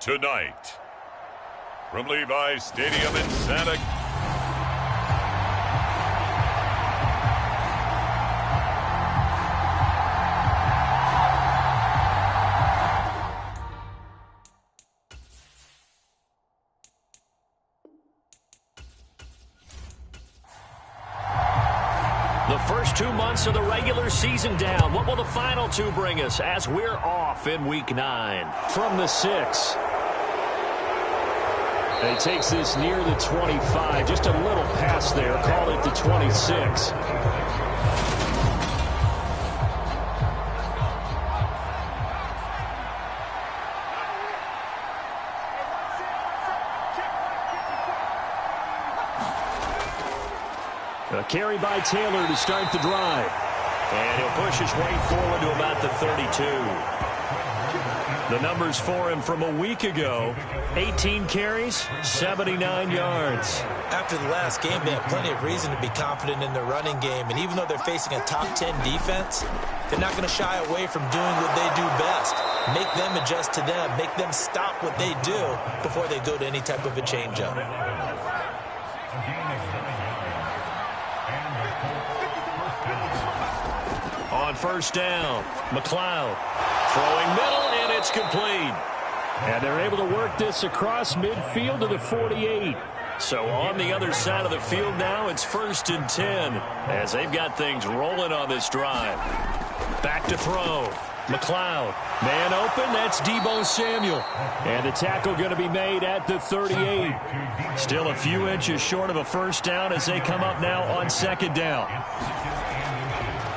Tonight, from Levi's Stadium in Santa The first 2 months of the regular season down. What will the final 2 bring us as we're off in Week 9? From the 6. He takes this near the 25. Just a little pass there. Called it the 26. A carry by Taylor to start the drive. And he'll push his way forward to about the 32. The numbers for him from a week ago: 18 carries, 79 yards. After the last game, they have plenty of reason to be confident in their running game. And even though they're facing a top 10 defense, they're not going to shy away from doing what they do best. Make them adjust to them. Make them stop what they do before they go to any type of a changeup. On first down, McLeod throwing middle, and it's complete. And they're able to work this across midfield to the 48. So on the other side of the field now, it's 1st and 10 as they've got things rolling on this drive. Back to throw. McLeod, man open, that's Deebo Samuel. And the tackle going to be made at the 38. Still a few inches short of a first down as they come up now on 2nd down.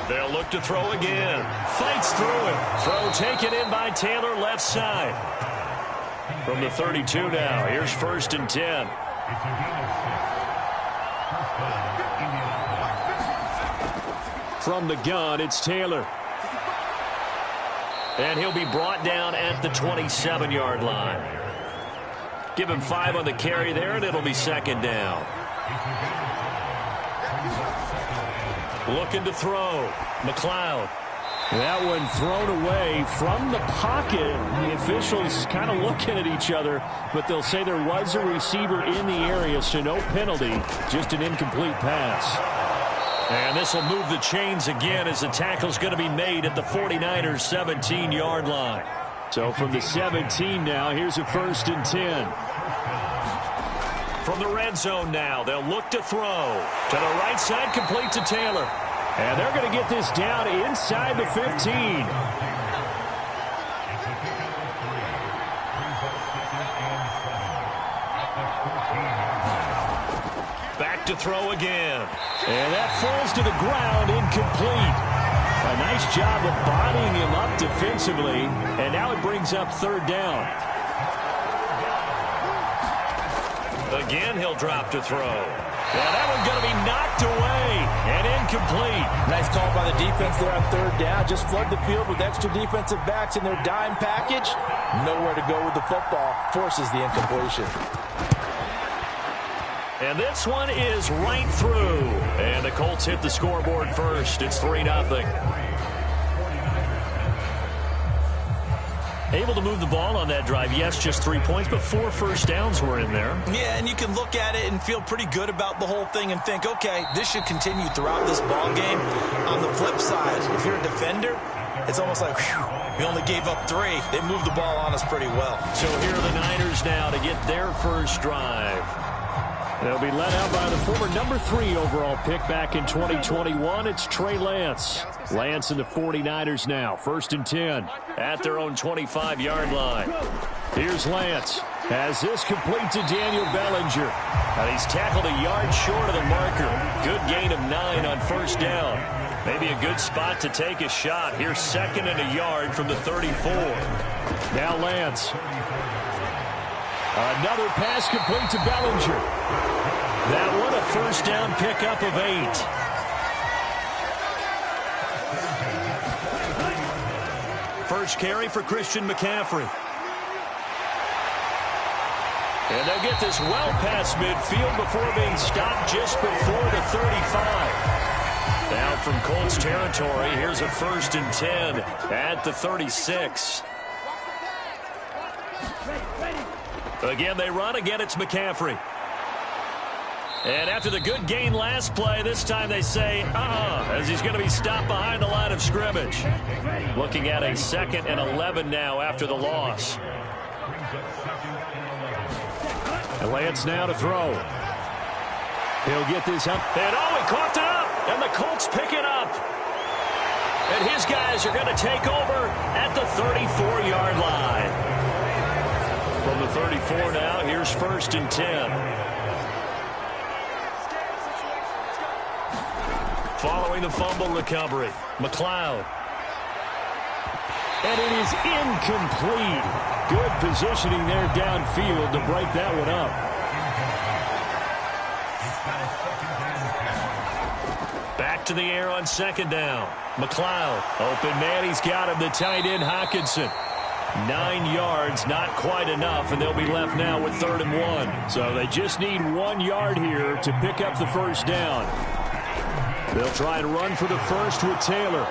They'll look to throw again. Fights through it. Throw taken in by Taylor, left side. From the 32 now, here's 1st and 10. From the gun, it's Taylor. And he'll be brought down at the 27-yard line. Give him 5 on the carry there, and it'll be 2nd down. Looking to throw. McLeod. That one thrown away from the pocket. The officials kind of looking at each other, but they'll say there was a receiver in the area, so no penalty, just an incomplete pass. And this will move the chains again as the tackle's going to be made at the 49ers' 17-yard line. So from the 17 now, here's a 1st and 10. From the red zone now, they'll look to throw. To the right side, complete to Taylor. And they're going to get this down inside the 15. Back to throw again. And that falls to the ground, incomplete. A nice job of bodying him up defensively. And now it brings up 3rd down. Again, he'll drop to throw. Yeah, that one's going to be knocked away and incomplete. Nice call by the defense there on 3rd down. Just flood the field with extra defensive backs in their dime package. Nowhere to go with the football. Forces the incompletion. And this one is right through. And the Colts hit the scoreboard first. It's 3-0. Able to move the ball on that drive. Yes, just 3 points, but 4 first downs were in there. Yeah, and you can look at it and feel pretty good about the whole thing and think, okay, this should continue throughout this ball game. On the flip side, if you're a defender, it's almost like, whew, we only gave up 3. They moved the ball on us pretty well. So here are the Niners now to get their first drive. They'll be led out by the former number 3 overall pick back in 2021. It's Trey Lance. Lance and the 49ers now. 1st and 10 at their own 25-yard line. Here's Lance. Has this complete to Daniel Bellinger. And he's tackled a yard short of the marker. Good gain of 9 on 1st down. Maybe a good spot to take a shot. Here's 2nd and a yard from the 34. Now Lance. Another pass complete to Bellinger. That one a 1st down pickup of 8. First carry for Christian McCaffrey. And they'll get this well past midfield before being stopped just before the 35. Now from Colts territory, here's a 1st and 10 at the 36. Again, they run. Again, it's McCaffrey. And after the good gain last play, this time they say, as he's going to be stopped behind the line of scrimmage. Looking at a 2nd and 11 now after the loss. And Lance now to throw. He'll get this up. And he caught it up. And the Colts pick it up. And his guys are going to take over at the 34-yard line. From the 34 now, here's 1st and 10. Following the fumble recovery, McLeod. And it is incomplete. Good positioning there downfield to break that one up. Back to the air on 2nd down. McLeod. Open man, he's got him, the tight end Hockenson. 9 yards, not quite enough, and they'll be left now with 3rd and 1. So they just need 1 yard here to pick up the first down. They'll try and run for the first with Taylor.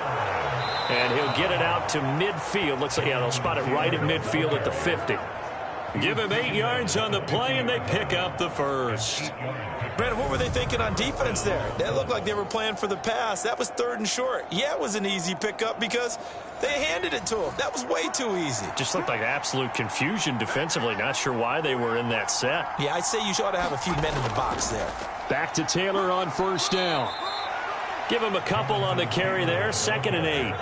And he'll get it out to midfield. Looks like, they'll spot it right at midfield at the 50. Give him 8 yards on the play, and they pick up the first. Brandon, what were they thinking on defense there? That looked like they were playing for the pass. That was 3rd and short. Yeah, it was an easy pickup because they handed it to him. That was way too easy. Just looked like absolute confusion defensively. Not sure why they were in that set. Yeah, I'd say you ought to have a few men in the box there. Back to Taylor on 1st down. Give him a couple on the carry there. 2nd and 8.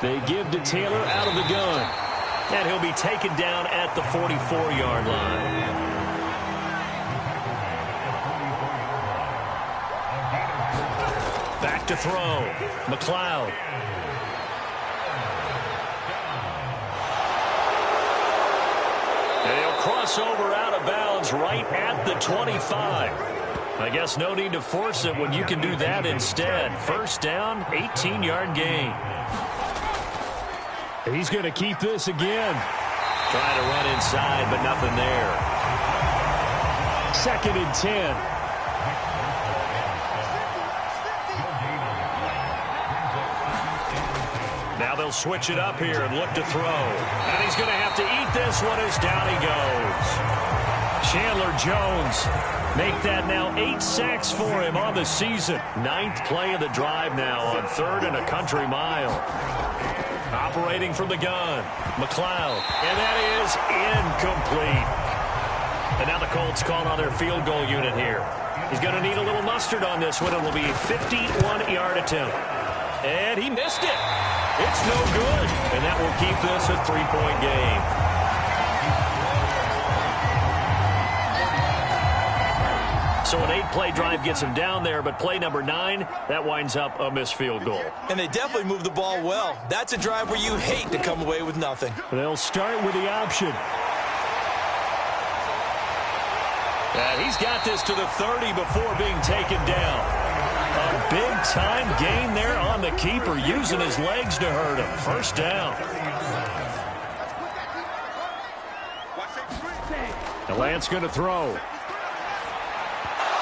They give to Taylor out of the gun. And he'll be taken down at the 44-yard line. Back to throw. McLeod. And he'll cross over out of bounds right at the 25. I guess no need to force it when you can do that instead. 1st down, 18-yard gain. He's going to keep this again. Trying to run inside, but nothing there. 2nd and 10. Now they'll switch it up here and look to throw. And he's going to have to eat this one as down he goes. Chandler Jones make that now 8 sacks for him on the season. 9th play of the drive now on 3rd and a country mile. Operating from the gun, McLeod. And that is incomplete. And now the Colts call on their field goal unit here. He's going to need a little mustard on this one. It will be a 51-yard attempt. And he missed it. It's no good. And that will keep this a 3-point game. So an 8-play drive gets him down there, but play number 9, that winds up a missed field goal. And they definitely moved the ball well. That's a drive where you hate to come away with nothing. They'll start with the option. And he's got this to the 30 before being taken down. A big-time gain there on the keeper, using his legs to hurt him. 1st down. The Lance going to throw.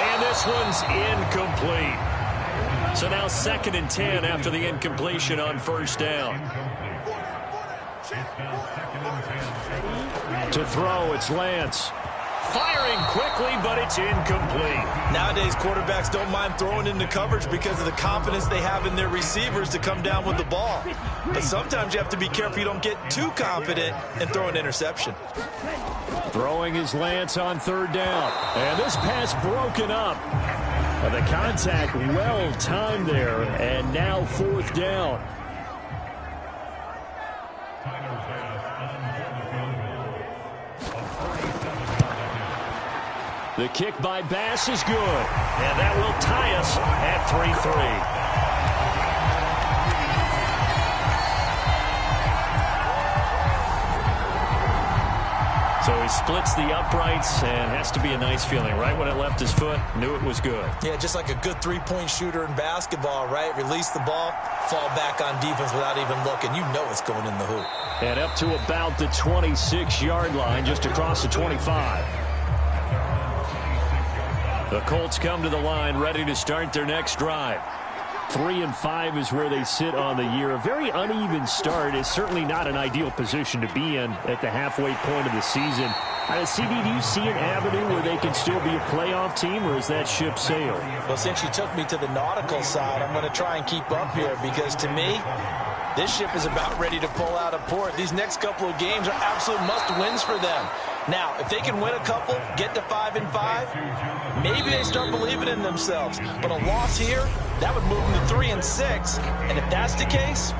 And this one's incomplete. So now 2nd and 10 after the incompletion on 1st down. To throw, it's Lance. Firing quickly, but it's incomplete. Nowadays, quarterbacks don't mind throwing into coverage because of the confidence they have in their receivers to come down with the ball. But sometimes you have to be careful you don't get too confident and throw an interception. Throwing is Lance on 3rd down. And this pass broken up. And the contact well timed there. And now 4th down. The kick by Bass is good. And that will tie us at 3-3. So he splits the uprights and has to be a nice feeling. Right when it left his foot, knew it was good. Yeah, just like a good 3-point shooter in basketball, right? Release the ball, fall back on defense without even looking. You know it's going in the hoop. And up to about the 26-yard line, just across the 25. The Colts come to the line ready to start their next drive. 3-5 is where they sit on the year. A very uneven start is certainly not an ideal position to be in at the halfway point of the season. CD, do you see an avenue where they can still be a playoff team, or is that ship sailed? Well, since you took me to the nautical side, I'm going to try and keep up here because, to me, this ship is about ready to pull out of port. These next couple of games are absolute must-wins for them. Now, if they can win a couple, get to 5-5, maybe they start believing in themselves. But a loss here, that would move them to 3-6. And if that's the case,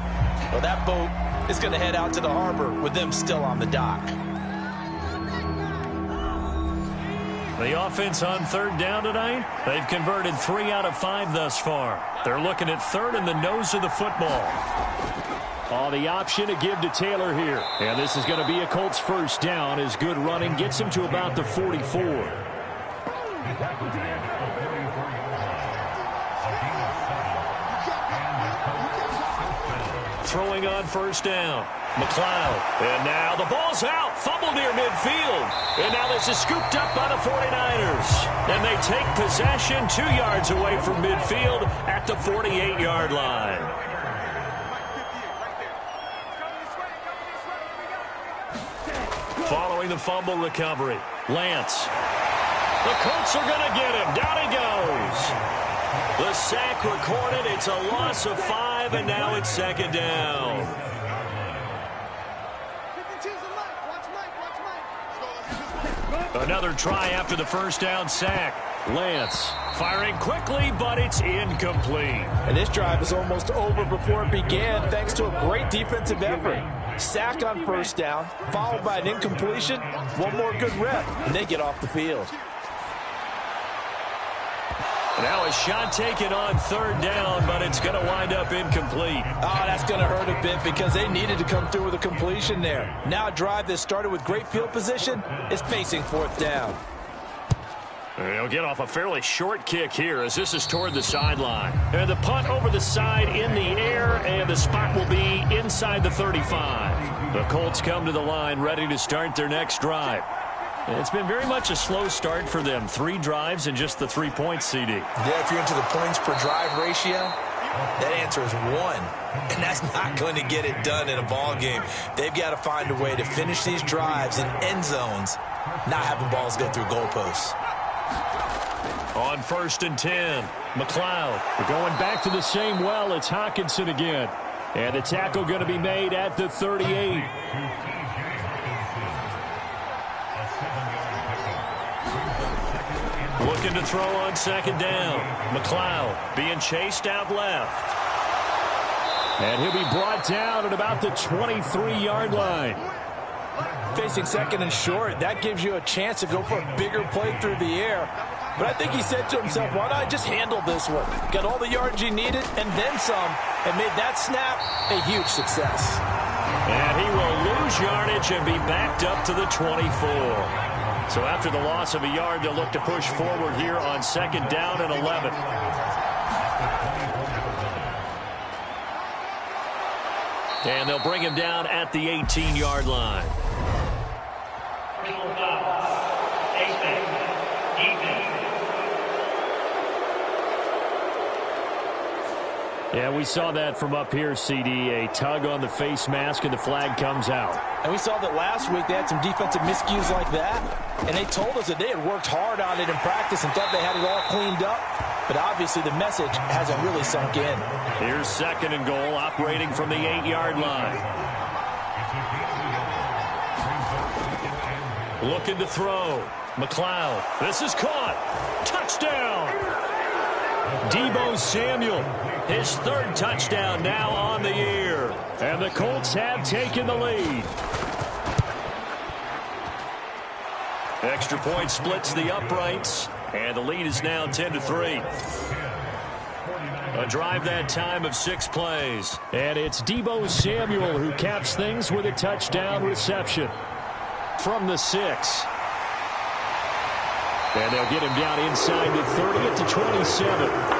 well, that boat is going to head out to the harbor with them still on the dock. The offense on third down tonight, they've converted 3 out of 5 thus far. They're looking at third in the nose of the football. The option to give to Taylor here. And this is going to be a Colts first down as good running gets him to about the 44. Throwing on first down. McLeod. And now the ball's out. Fumble near midfield. And now this is scooped up by the 49ers. And they take possession 2 yards away from midfield at the 48-yard line. Following the fumble recovery, Lance. The Colts are going to get him. Down he goes. The sack recorded. It's a loss of 5, and now it's second down. Another try after the first down sack. Lance firing quickly, but it's incomplete. And this drive is almost over before it began thanks to a great defensive effort. Sack on first down, followed by an incompletion. One more good rep, and they get off the field. Now a shot taken on third down, but it's going to wind up incomplete. Oh, that's going to hurt a bit because they needed to come through with a completion there. Now a drive that started with great field position is facing fourth down. They'll get off a fairly short kick here as this is toward the sideline. And the punt over the side in the air, and the spot will be inside the 35. The Colts come to the line ready to start their next drive. It's been very much a slow start for them. 3 drives and just the 3-point CD. Yeah, if you're into the points per drive ratio, that answer is 1. And that's not going to get it done in a ball game. They've got to find a way to finish these drives in end zones, not having balls go through goalposts. On first and 10, McLeod. We're going back to the same well. It's Hockenson again. And the tackle going to be made at the 38. Looking to throw on second down. McLeod being chased out left. And he'll be brought down at about the 23-yard line. Facing second and short, that gives you a chance to go for a bigger play through the air. But I think he said to himself, why not just handle this one? Got all the yards you needed and then some, and made that snap a huge success. And he will lose yardage and be backed up to the 24. So after the loss of a yard, they'll look to push forward here on second down and 11. And they'll bring him down at the 18-yard line. Yeah, we saw that from up here, CD. A tug on the face mask, and the flag comes out. And we saw that last week they had some defensive miscues like that. And they told us that they had worked hard on it in practice and thought they had it all cleaned up. But obviously the message hasn't really sunk in. Here's second and goal, operating from the 8-yard line. Looking to throw. McLeod. This is caught. Touchdown. Deebo Samuel. His third touchdown now on the year. And the Colts have taken the lead. Extra point splits the uprights. And the lead is now 10-3. A drive that time of 6 plays. And it's Deebo Samuel who caps things with a touchdown reception from the 6. And they'll get him down inside the 30 at the 27.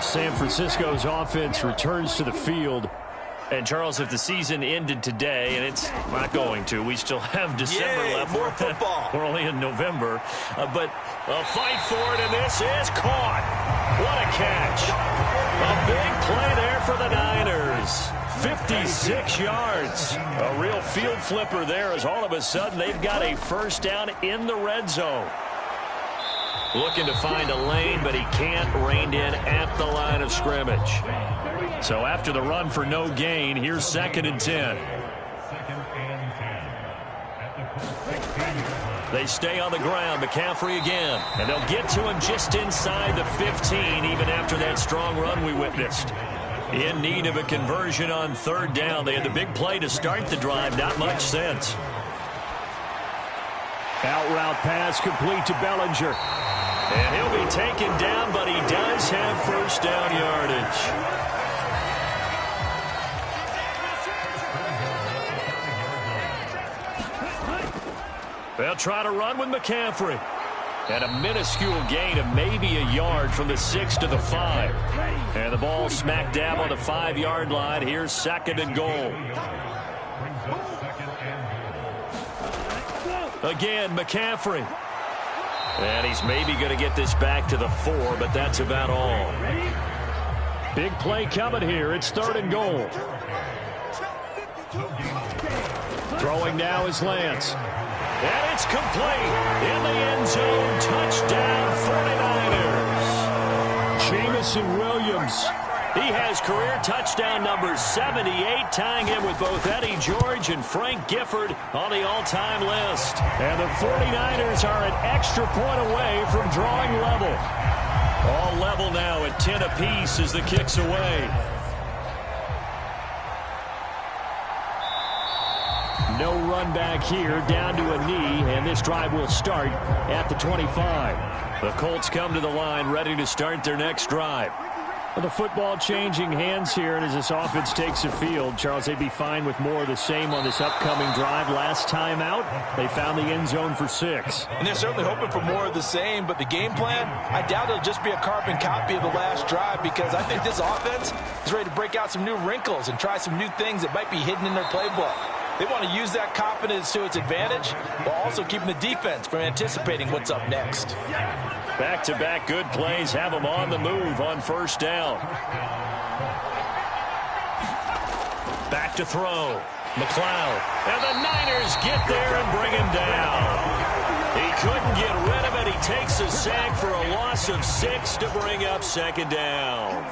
San Francisco's offense returns to the field. And, Charles, if the season ended today, and it's not going to, we still have December left. More football. We're only in November. But a fight for it, and this is caught. What a catch. A big play there for the Niners. 56 yards. A real field flipper there as all of a sudden they've got a first down in the red zone. Looking to find a lane, but he can't. Reined in at the line of scrimmage. So after the run for no gain, here's 2nd and 10. They stay on the ground. McCaffrey again. And they'll get to him just inside the 15, even after that strong run we witnessed. In need of a conversion on 3rd down. They had the big play to start the drive. Not much sense. Out route pass complete to Bellinger. And he'll be taken down, but he does have first down yardage. They'll try to run with McCaffrey. And a minuscule gain of maybe a yard from the 6 to the 5. And the ball smack dab on the 5-yard line. Here's 2nd and goal. Again, McCaffrey. And he's maybe going to get this back to the 4, but that's about all. Big play coming here. It's 3rd and goal. Throwing now is Lance. And it's complete. In the end zone. Touchdown, 49ers. Jamison Williams. He has career touchdown number 78, tying him with both Eddie George and Frank Gifford on the all-time list. And the 49ers are an extra point away from drawing level. All level now at 10 apiece as the kick's away. No run back here, down to a knee, and this drive will start at the 25. The Colts come to the line, ready to start their next drive. Well, the football changing hands here, and as this offense takes the field, Charles, they'd be fine with more of the same on this upcoming drive. Last time out, they found the end zone for 6. And they're certainly hoping for more of the same, but the game plan, I doubt it'll just be a carbon copy of the last drive, because I think this offense is ready to break out some new wrinkles and try some new things that might be hidden in their playbook. They want to use that confidence to its advantage while also keeping the defense from anticipating what's up next. Back-to-back good plays have them on the move on 1st down. Back to throw. McLeod. And the Niners get there and bring him down. He couldn't get rid of it. He takes a sack for a loss of 6 to bring up 2nd down.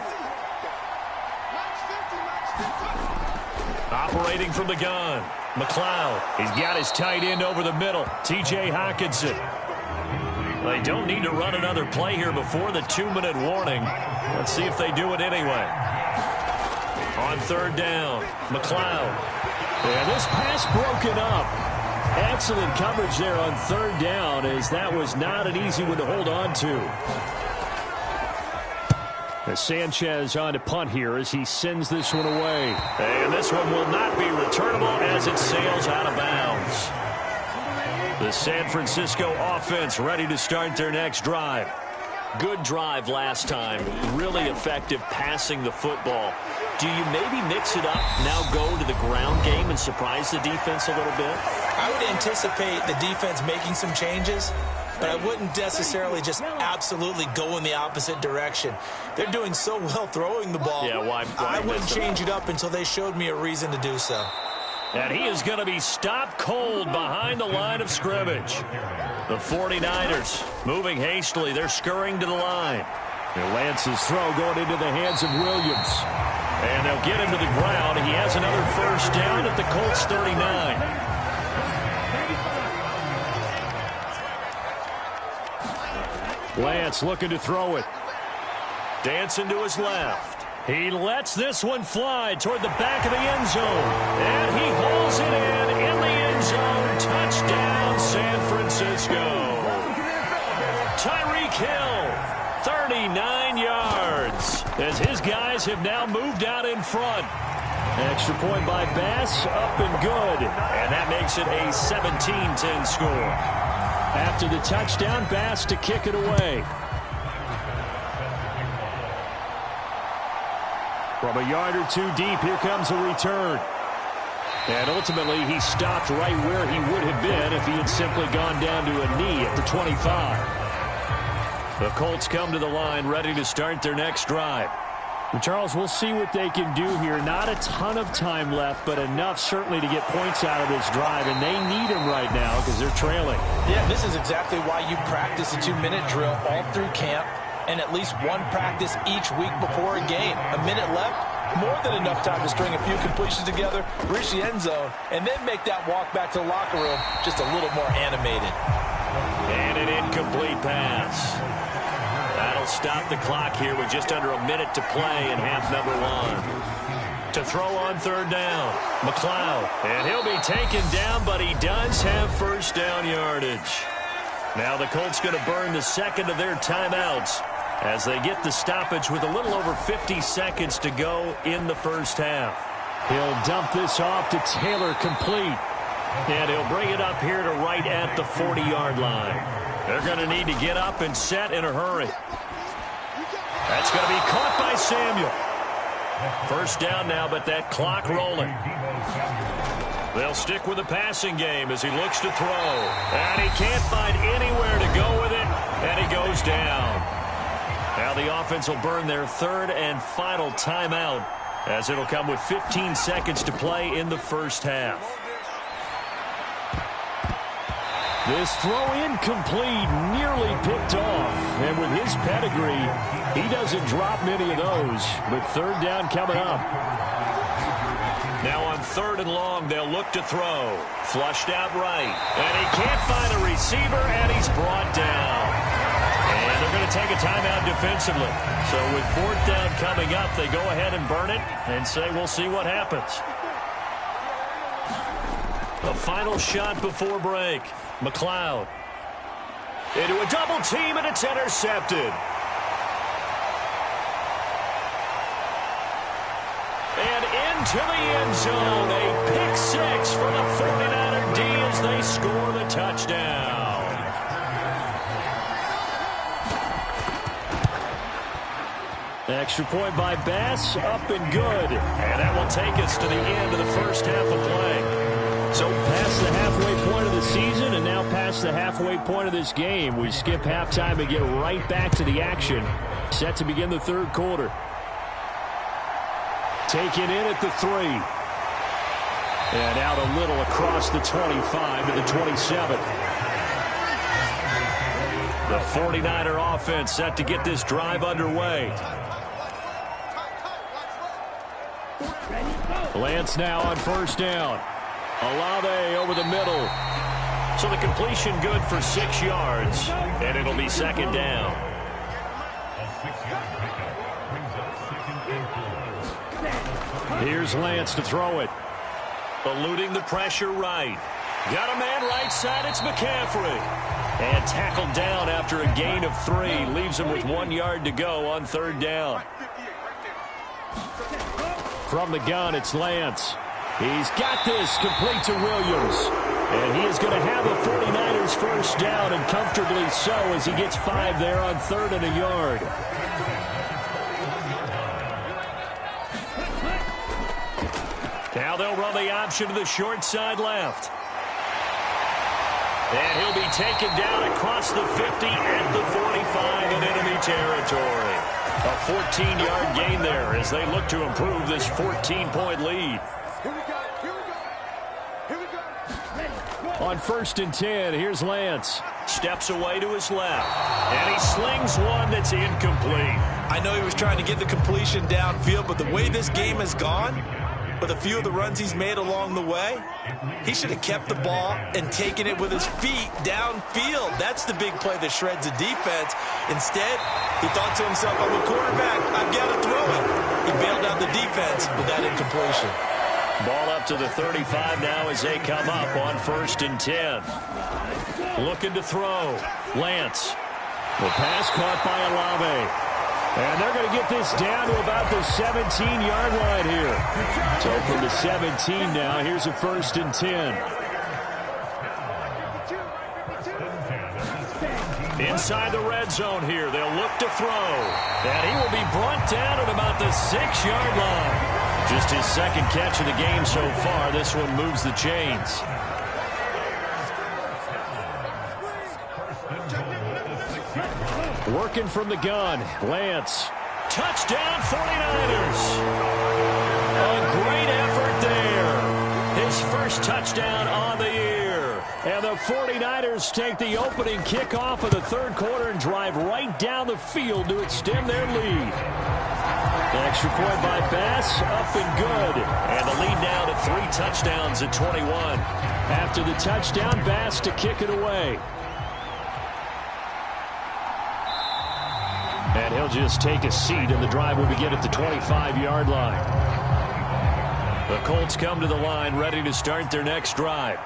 Operating from the gun. McLeod. He's got his tight end over the middle. T.J. Hockenson. They don't need to run another play here before the 2-minute warning. Let's see if they do it anyway. On 3rd down, McLeod. And this pass broken up. Excellent coverage there on 3rd down, as that was not an easy one to hold on to. As Sanchez on to punt here as he sends this one away. And this one will not be returnable as it sails out of bounds. The San Francisco offense ready to start their next drive. Good drive last time. Really effective passing the football. Do you maybe mix it up, now go to the ground game and surprise the defense a little bit? I would anticipate the defense making some changes, but I wouldn't necessarily just absolutely go in the opposite direction. They're doing so well throwing the ball. Yeah, why I wouldn't change it up until they showed me a reason to do so. And he is going to be stopped cold behind the line of scrimmage. The 49ers moving hastily. They're scurrying to the line. And Lance's throw going into the hands of Williams. And they'll get him to the ground. He has another first down at the Colts 39. Lance looking to throw it. Dancing to his left. He lets this one fly toward the back of the end zone. And he hauls it in the end zone. Touchdown, San Francisco. Tyreek Hill, 39 yards, as his guys have now moved out in front. Extra point by Bass, up and good. And that makes it a 17-10 score. After the touchdown, Bass to kick it away. From a yard or two deep, here comes a return. And ultimately, he stopped right where he would have been if he had simply gone down to a knee at the 25. The Colts come to the line, ready to start their next drive. And Charles, we'll see what they can do here. Not a ton of time left, but enough certainly to get points out of this drive, and they need them right now because they're trailing. Yeah, this is exactly why you practice a 2-minute drill all through camp and at least one practice each week before a game. A minute left, more than enough time to string a few completions together, reach the end zone, and then make that walk back to the locker room just a little more animated. And an incomplete pass. That'll stop the clock here with just under a minute to play in half number one. To throw on third down, McLeod. And he'll be taken down, but he does have first down yardage. Now the Colts going to burn the second of their timeouts as they get the stoppage with a little over 50 seconds to go in the first half. He'll dump this off to Taylor, complete. And he'll bring it up here to right at the 40-yard line. They're going to need to get up and set in a hurry. That's going to be caught by Samuel. First down now, but that clock rolling. They'll stick with the passing game as he looks to throw. And he can't find anywhere to go with it, and he goes down. Now the offense will burn their third and final timeout as it'll come with 15 seconds to play in the first half. This throw incomplete, nearly picked off. And with his pedigree, he doesn't drop many of those. But third down coming up. Now on third and long, they'll look to throw. Flushed out right. And he can't find a receiver, and he's brought down. And they're going to take a timeout defensively. So with fourth down coming up, they go ahead and burn it and say we'll see what happens. A final shot before break. McLeod into a double team, and it's intercepted. And into the end zone, a pick six for the 49er D as they score the touchdown. Extra point by Bass, up and good. And that will take us to the end of the first half of play. So past the halfway point of the season and now past the halfway point of this game. We skip halftime and get right back to the action. Set to begin the third quarter. Taken in at the 3. And out a little across the 25 to the 27. The 49er offense set to get this drive underway. Lance now on first down. Olave over the middle. So the completion good for 6 yards. And it'll be second down. Here's Lance to throw it. Eluding the pressure right. Got a man right side. It's McCaffrey. And tackled down after a gain of 3. Leaves him with 1 yard to go on third down. From the gun, it's Lance. He's got this complete to Williams. And he is going to have the 49ers first down, and comfortably so as he gets 5 there on third and a yard. Now they'll run the option to the short side left. And he'll be taken down across the 50 at the 45 in enemy territory. A 14-yard gain there as they look to improve this 14-point lead. On first and 10, here's Lance. Steps away to his left. And he slings one that's incomplete. I know he was trying to get the completion downfield, but the way this game has gone, with a few of the runs he's made along the way, he should have kept the ball and taken it with his feet downfield. That's the big play that shreds the defense. Instead, he thought to himself, I'm a quarterback, I've got to throw it. He bailed out the defense with that incompletion. Ball up to the 35 now as they come up on first and 10. Looking to throw. Lance. The pass caught by Olave. And they're going to get this down to about the 17-yard line here. So from the 17 now, here's a first and 10. Inside the red zone here, they'll look to throw. And he will be brought down at about the 6-yard line. Just his second catch of the game so far. This one moves the chains. Working from the gun, Lance. Touchdown 49ers. A great effort there. His first touchdown on the year. And the 49ers take the opening kickoff of the third quarter and drive right down the field to extend their lead. The extra point by Bass, up and good. And the lead now to 3 touchdowns at 21. After the touchdown, Bass to kick it away. And he'll just take a seat, and the drive will begin at the 25-yard line. The Colts come to the line, ready to start their next drive.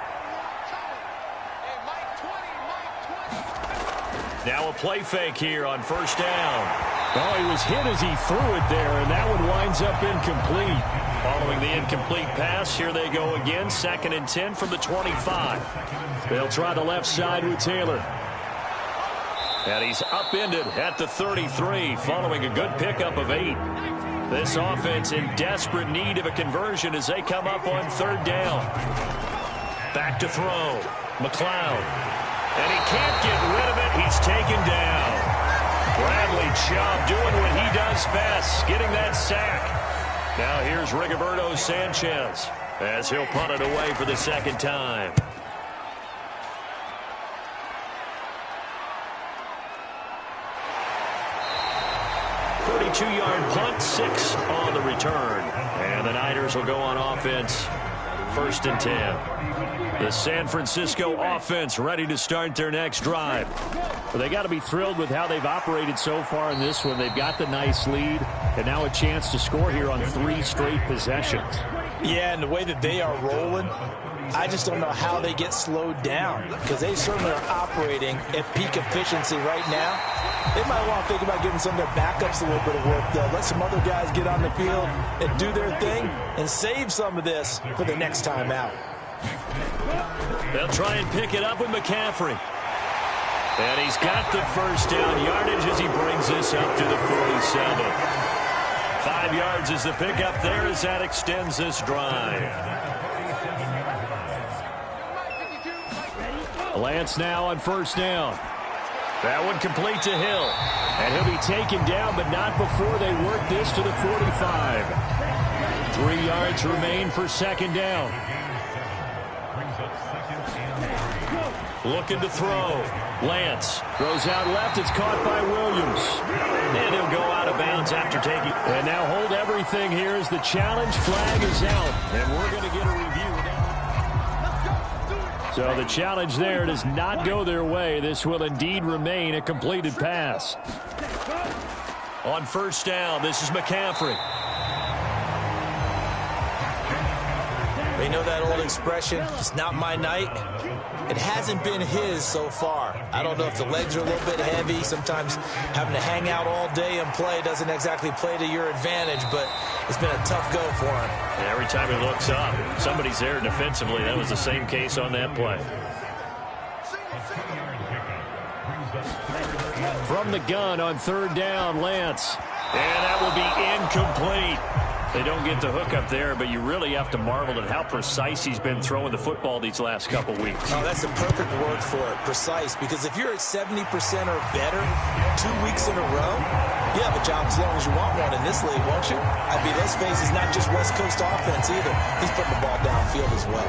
Now a play fake here on first down. Oh, he was hit as he threw it there, and that one winds up incomplete. Following the incomplete pass, here they go again, 2nd and 10 from the 25. They'll try the left side with Taylor. And he's upended at the 33, following a good pickup of 8. This offense in desperate need of a conversion as they come up on 3rd down. Back to throw. McLeod. And he can't get rid of it. He's taken down. Bradley Chubb doing what he does best, getting that sack. Now here's Rigoberto Sanchez as he'll punt it away for the 2nd time. Two-yard punt, 6 on the return. And the Niners will go on offense, 1st and 10. The San Francisco offense ready to start their next drive. Well, they got to be thrilled with how they've operated so far in this one. They've got the nice lead, and now a chance to score here on 3 straight possessions. Yeah, and the way that they are rolling, I just don't know how they get slowed down, because they certainly are operating at peak efficiency right now. They might want to think about giving some of their backups a little bit of work, though. Let some other guys get on the field and do their thing and save some of this for the next time out. They'll try and pick it up with McCaffrey. And he's got the first down yardage as he brings this up to the 47. 5 yards is the pickup there as that extends this drive. Lance now on 1st down. That one complete to Hill. And he'll be taken down, but not before they work this to the 45. 3 yards remain for 2nd down. Looking to throw. Lance throws out left. It's caught by Williams. And he'll go out of bounds after taking. And now hold everything here as the challenge flag is out. And we're going to get a review. So the challenge there does not go their way. This will indeed remain a completed pass. On 1st down, this is McCaffrey. We know that old expression, it's not my night. It hasn't been his so far. I don't know if the legs are a little bit heavy. Sometimes having to hang out all day and play doesn't exactly play to your advantage, but it's been a tough go for him. And every time he looks up, somebody's there defensively. That was the same case on that play. From the gun on 3rd down, Lance. And that will be incomplete. They don't get the hook up there, but you really have to marvel at how precise he's been throwing the football these last couple weeks. Oh, that's the perfect word for it, precise. Because if you're at 70% or better 2 weeks in a row, you have a job as long as you want one in this league, won't you? I mean, let's face it, it's not just West Coast offense either. He's putting the ball downfield as well.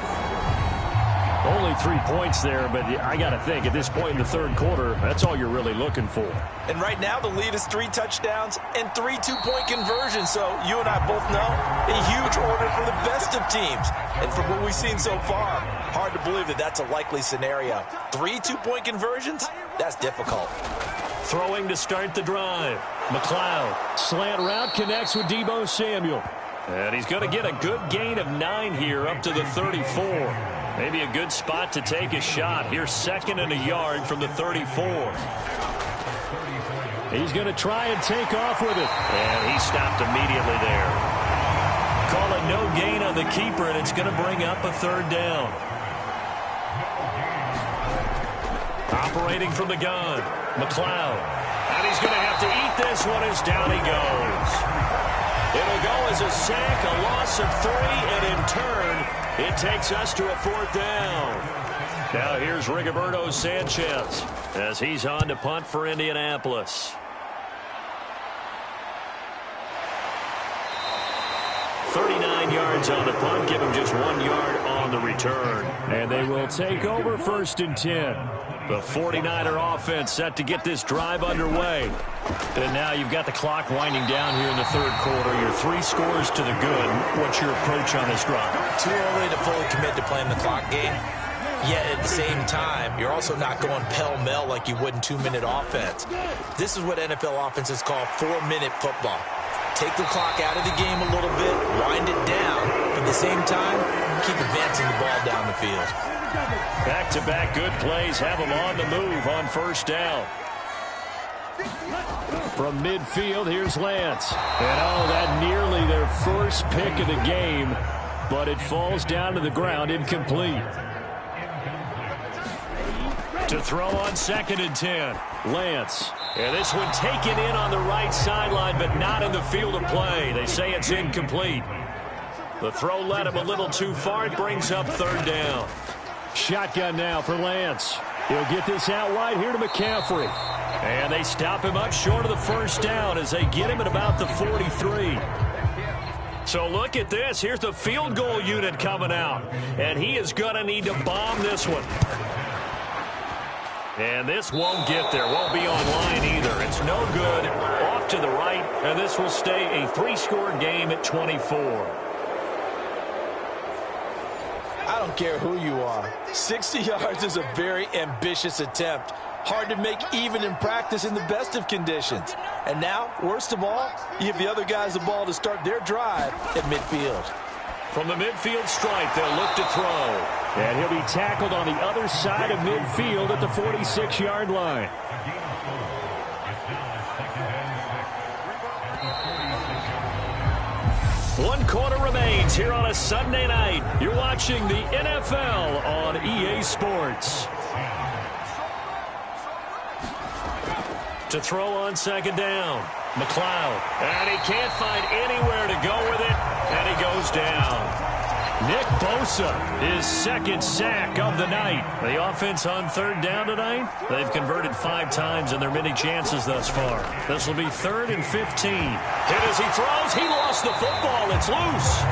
Only 3 points there, but I got to think at this point in the 3rd quarter, that's all you're really looking for. And right now, the lead is 3 touchdowns and 3 two-point conversions. So you and I both know a huge order for the best of teams. And from what we've seen so far, hard to believe that that's a likely scenario. 3 two-point conversions? That's difficult. Throwing to start the drive. McLeod. Slant route connects with Deebo Samuel. And he's going to get a good gain of 9 here up to the 34. Maybe a good spot to take a shot. Here's 2nd and a yard from the 34. He's going to try and take off with it. And he stopped immediately there. Call it no gain on the keeper, and it's going to bring up a 3rd down. Operating from the gun, McLeod. And he's going to have to eat this one as down he goes. It'll go as a sack, a loss of 3, and in turn, it takes us to a 4th down. Now here's Rigoberto Sanchez as he's on to punt for Indianapolis. 39 yards on the punt, give him just 1 yard on the return. And they will take over 1st and 10. The 49er offense set to get this drive underway. And now you've got the clock winding down here in the 3rd quarter. You're 3 scores to the good. What's your approach on this drive? Too early to fully commit to playing the clock game. Yet at the same time, you're also not going pell-mell like you would in 2-minute offense. This is what NFL offenses call 4-minute football. Take the clock out of the game a little bit, wind it down, but at the same time, keep advancing the ball down the field. Back-to-back good plays have them on the move on 1st down. From midfield, here's Lance. And that nearly their first pick of the game, but it falls down to the ground incomplete. To throw on 2nd and 10, Lance. And this one taken in on the right sideline, but not in the field of play. They say it's incomplete. The throw led him a little too far. It brings up 3rd down. Shotgun now for Lance. He'll get this out wide here to McCaffrey. And they stop him up short of the 1st down as they get him at about the 43. So look at this. Here's the field goal unit coming out. And he is going to need to bomb this one. And this won't get there. Won't be online either. It's no good. Off to the right. And this will stay a 3-score game at 24. I don't care who you are. 60 yards is a very ambitious attempt. Hard to make even in practice in the best of conditions. And now, worst of all, you give the other guys the ball to start their drive at midfield. From the midfield stripe, they'll look to throw. And he'll be tackled on the other side of midfield at the 46-yard line. One quarter remains here on a Sunday night. You're watching the NFL on EA Sports. To throw on 2nd down, McLeod. And he can't find anywhere to go with it, and he goes down. Nick Bosa, his 2nd sack of the night. The offense on 3rd down tonight, they've converted 5 times in their many chances thus far. This will be 3rd and 15. Hit as he throws. He lost the football. It's loose.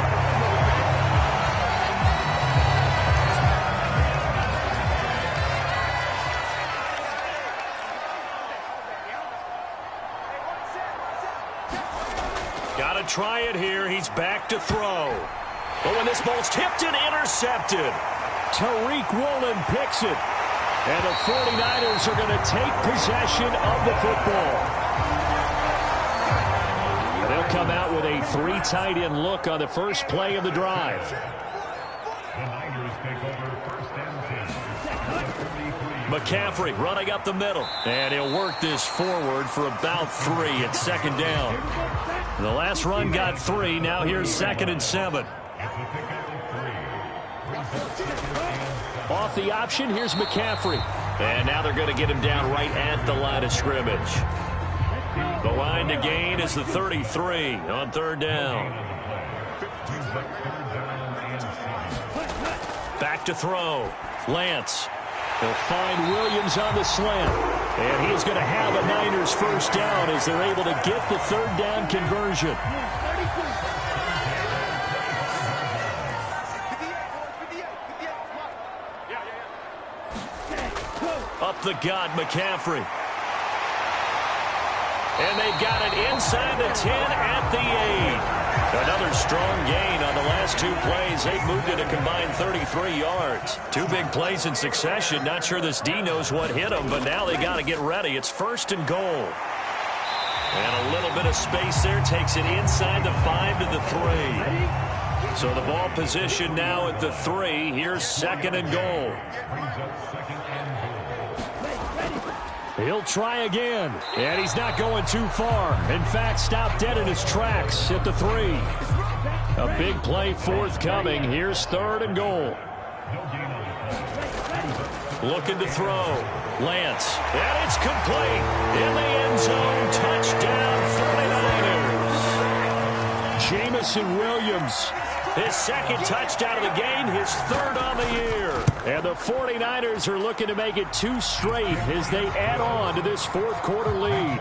Got to try it here. He's back to throw. But when this ball's tipped and intercepted, Tariq Woolen picks it. And the 49ers are going to take possession of the football. They'll come out with a 3 tight end look on the first play of the drive. McCaffrey running up the middle. And he'll work this forward for about 3 at 2nd down. The last run got 3. Now here's 2nd and 7. Off the option, here's McCaffrey. And now they're going to get him down right at the line of scrimmage. The line to gain is the 33 on 3rd down. Back to throw. Lance. They'll find Williams on the slant. And he's going to have a Niners 1st down as they're able to get the 3rd down conversion. Up the gut, McCaffrey. And they've got it inside the 10 at the 8. Another strong gain on the last 2 plays. They've moved it a combined 33 yards. 2 big plays in succession. Not sure this D knows what hit them, but now they got to get ready. It's 1st and goal. And a little bit of space there takes it inside the 5 to the 3. So the ball position now at the 3. Here's 2nd and goal. He'll try again, and he's not going too far. In fact, stopped dead in his tracks at the 3. A big play forthcoming. Here's 3rd and goal. looking to throw. Lance, and it's complete. In the end zone, touchdown 49ers. Jamison Williams, his second touchdown of the game, his third on the year. And the 49ers are looking to make it 2 straight as they add on to this fourth quarter lead.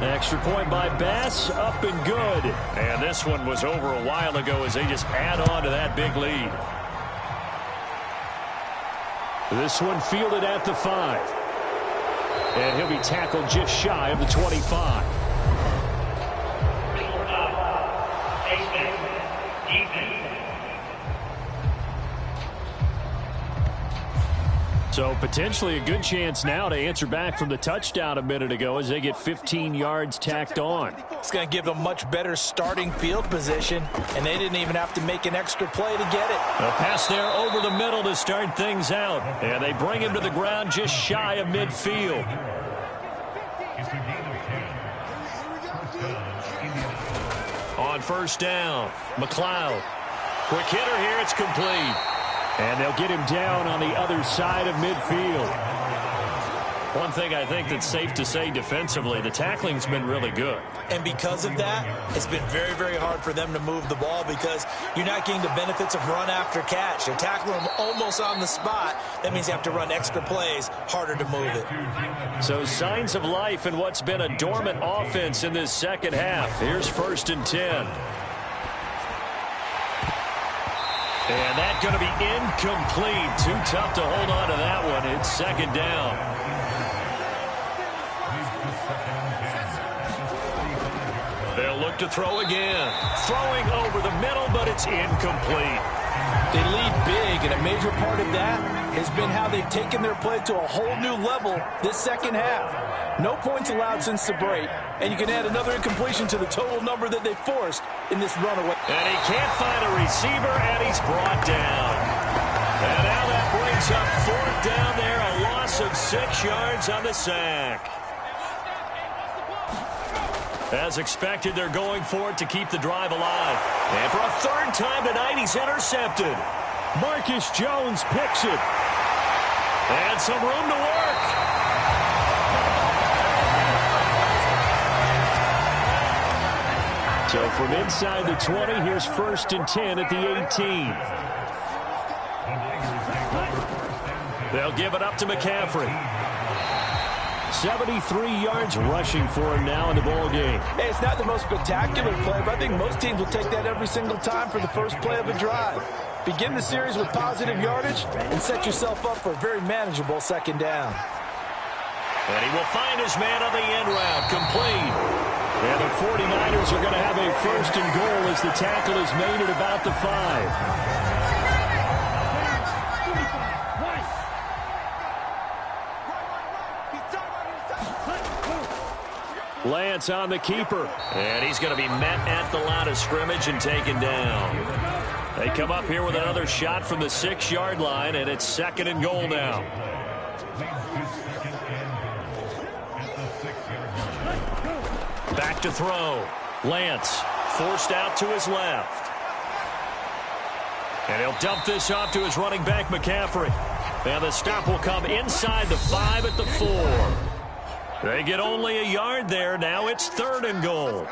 Extra point by Bass, up and good. And this one was over a while ago as they just add on to that big lead. This one fielded at the 5. And he'll be tackled just shy of the 25. So potentially a good chance now to answer back from the touchdown a minute ago as they get 15 yards tacked on. It's going to give them much better starting field position, and they didn't even have to make an extra play to get it. A pass there over the middle to start things out, and they bring him to the ground just shy of midfield. On first down, McLeod. Quick hitter here, it's complete. And they'll get him down on the other side of midfield. One thing I think that's safe to say defensively, the tackling's been really good. And because of that, it's been very, very hard for them to move the ball because you're not getting the benefits of run after catch. They're tackling them almost on the spot. That means you have to run extra plays, harder to move it. So signs of life in what's been a dormant offense in this second half. Here's 1st and 10. And that's going to be incomplete. Too tough to hold on to that one. It's 2nd down. They'll look to throw again. Throwing over the middle, but it's incomplete. They lead big, and a major part of that has been how they've taken their play to a whole new level this second half. No points allowed since the break, and you can add another incompletion to the total number that they forced in this runaway. And he can't find a receiver, and he's brought down. And now that brings up 4th down there, a loss of 6 yards on the sack. As expected, they're going for it to keep the drive alive. And for a 3rd time tonight, he's intercepted. Marcus Jones picks it. And some room to work. So from inside the 20, here's 1st and 10 at the 18. They'll give it up to McCaffrey. 73 yards rushing for him now in the ball game. Hey, it's not the most spectacular play, but I think most teams will take that every single time for the first play of a drive. Begin the series with positive yardage and set yourself up for a very manageable 2nd down. And he will find his man on the end route, complete. And the 49ers are going to have a 1st and goal as the tackle is made at about the 5. Lance on the keeper. And he's going to be met at the line of scrimmage and taken down. They come up here with another shot from the 6-yard line, and it's 2nd and goal now. Back to throw. Lance forced out to his left. And he'll dump this off to his running back, McCaffrey. And the stop will come inside the 5 at the 4. They get only a yard there. Now it's 3rd and goal.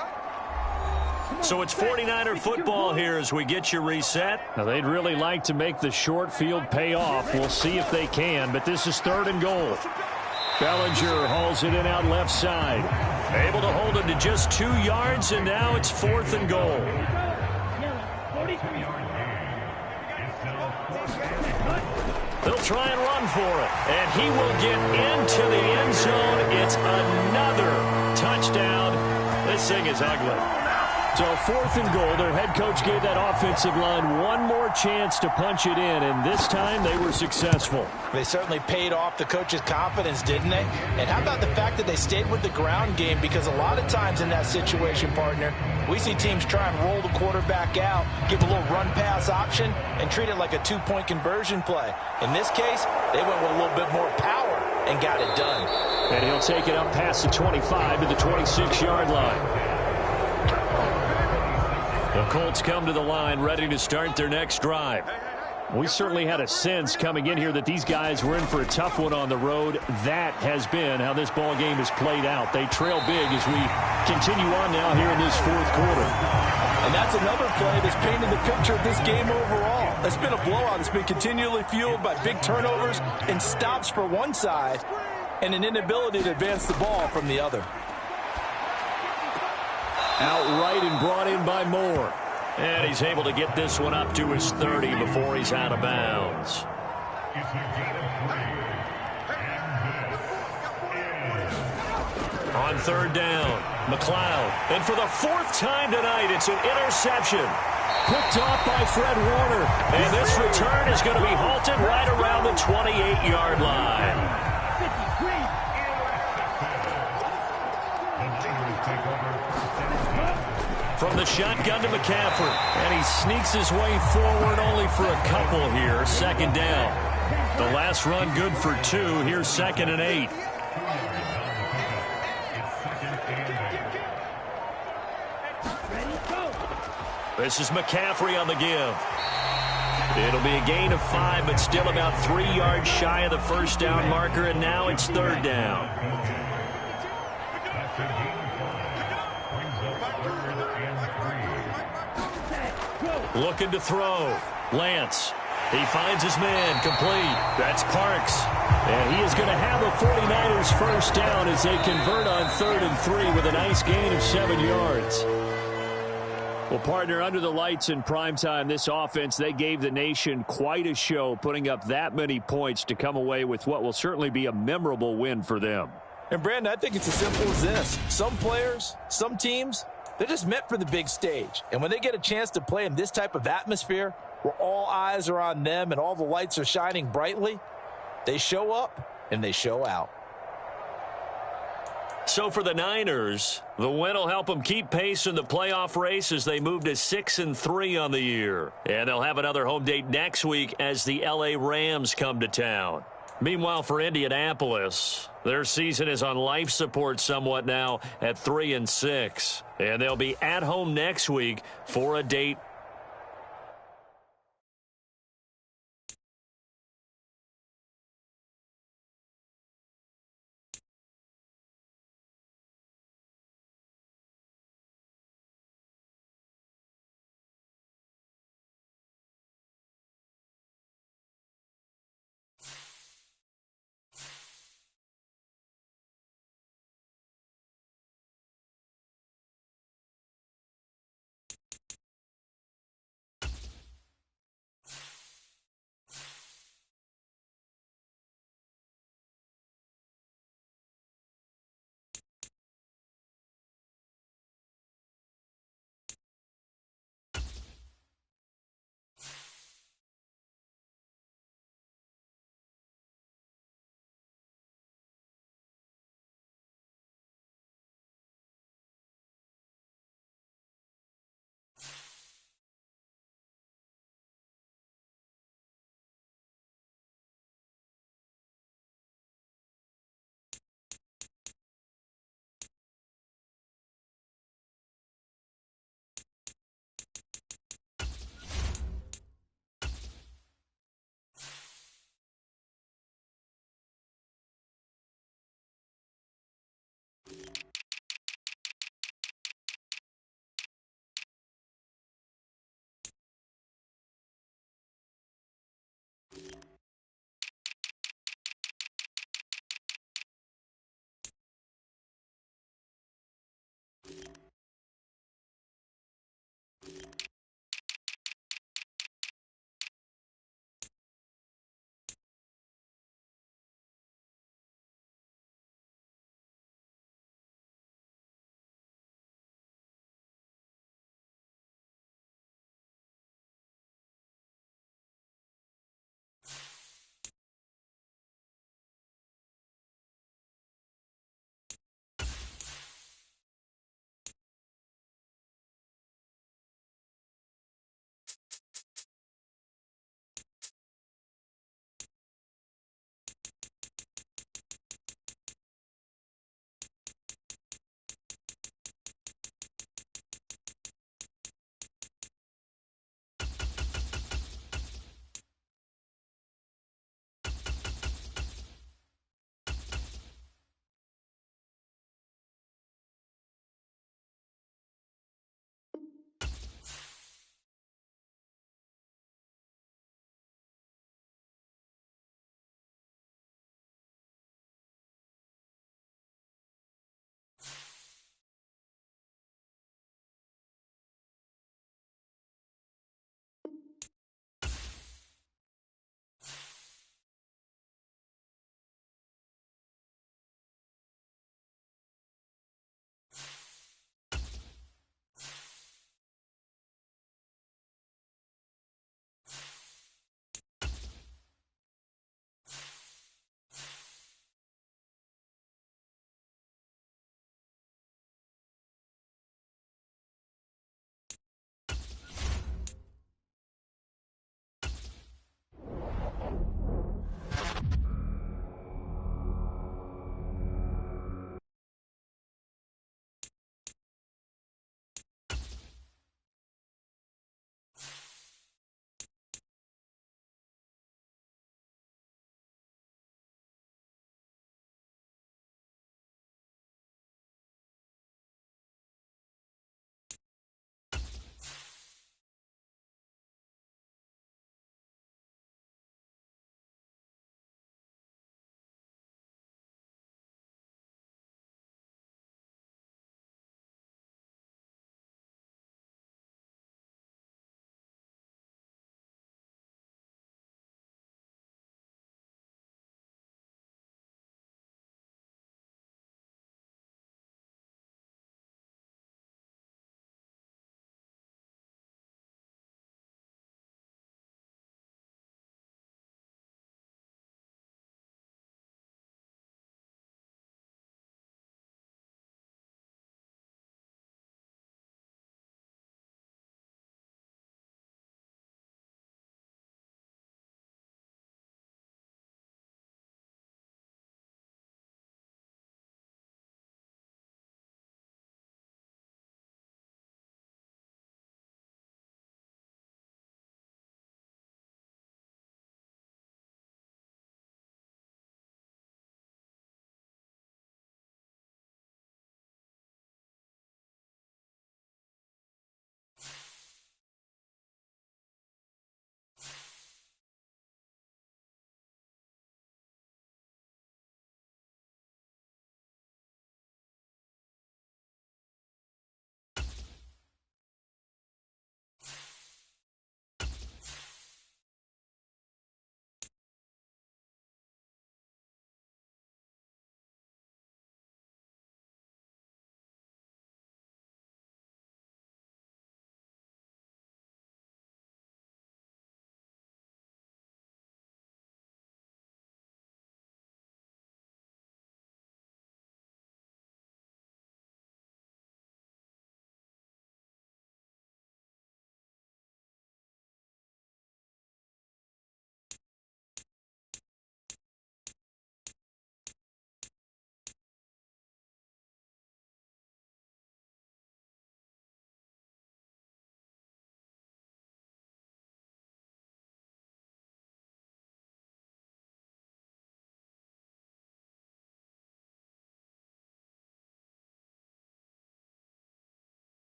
So it's 49er football here as we get you reset. Now they'd really like to make the short field pay off. We'll see if they can, but this is 3rd and goal. Bellinger hauls it in out left side. Able to hold it to just 2 yards, and now it's 4th and goal. They'll try and run for it, and he will get into the end zone. It's another touchdown. This thing is ugly. So 4th and goal. Their head coach gave that offensive line one more chance to punch it in, and this time they were successful. They certainly paid off the coach's confidence, didn't they? And how about the fact that they stayed with the ground game? Because a lot of times in that situation, partner, we see teams try and roll the quarterback out, give a little run-pass option, and treat it like a 2-point conversion play. In this case, they went with a little bit more power and got it done. And he'll take it up past the 25 to the 26-yard line. The Colts come to the line ready to start their next drive. We certainly had a sense coming in here that these guys were in for a tough one on the road. That has been how this ball game has played out. They trail big as we continue on now here in this fourth quarter. And that's another play that's painted the picture of this game overall. It's been a blowout. It's been continually fueled by big turnovers and stops for one side and an inability to advance the ball from the other. Outright and brought in by Moore. And he's able to get this one up to his 30 before he's out of bounds. On third down, McLeod. And for the fourth time tonight, it's an interception. Picked off by Fred Warner. And this return is going to be halted right around the 28-yard line. From the shotgun to McCaffrey. And he sneaks his way forward only for a couple here. Second down. The last run good for 2. Here's 2nd and 8. This is McCaffrey on the give. It'll be a gain of 5, but still about 3 yards shy of the first down marker, and now it's third down. Looking to throw. Lance. He finds his man. Complete. That's Parks. And he is going to have a 49ers first down as they convert on 3rd and 3 with a nice gain of 7 yards. Well, partner, under the lights in primetime, this offense, they gave the nation quite a show, putting up that many points to come away with what will certainly be a memorable win for them. And, Brandon, I think it's as simple as this. Some players, some teams, they're just meant for the big stage. And when they get a chance to play in this type of atmosphere where all eyes are on them and all the lights are shining brightly, they show up and they show out. So for the Niners, the win will help them keep pace in the playoff race as they move to 6-3 on the year. And they'll have another home date next week as the LA Rams come to town. Meanwhile, for Indianapolis, their season is on life support somewhat now at 3-6. And they'll be at home next week for a date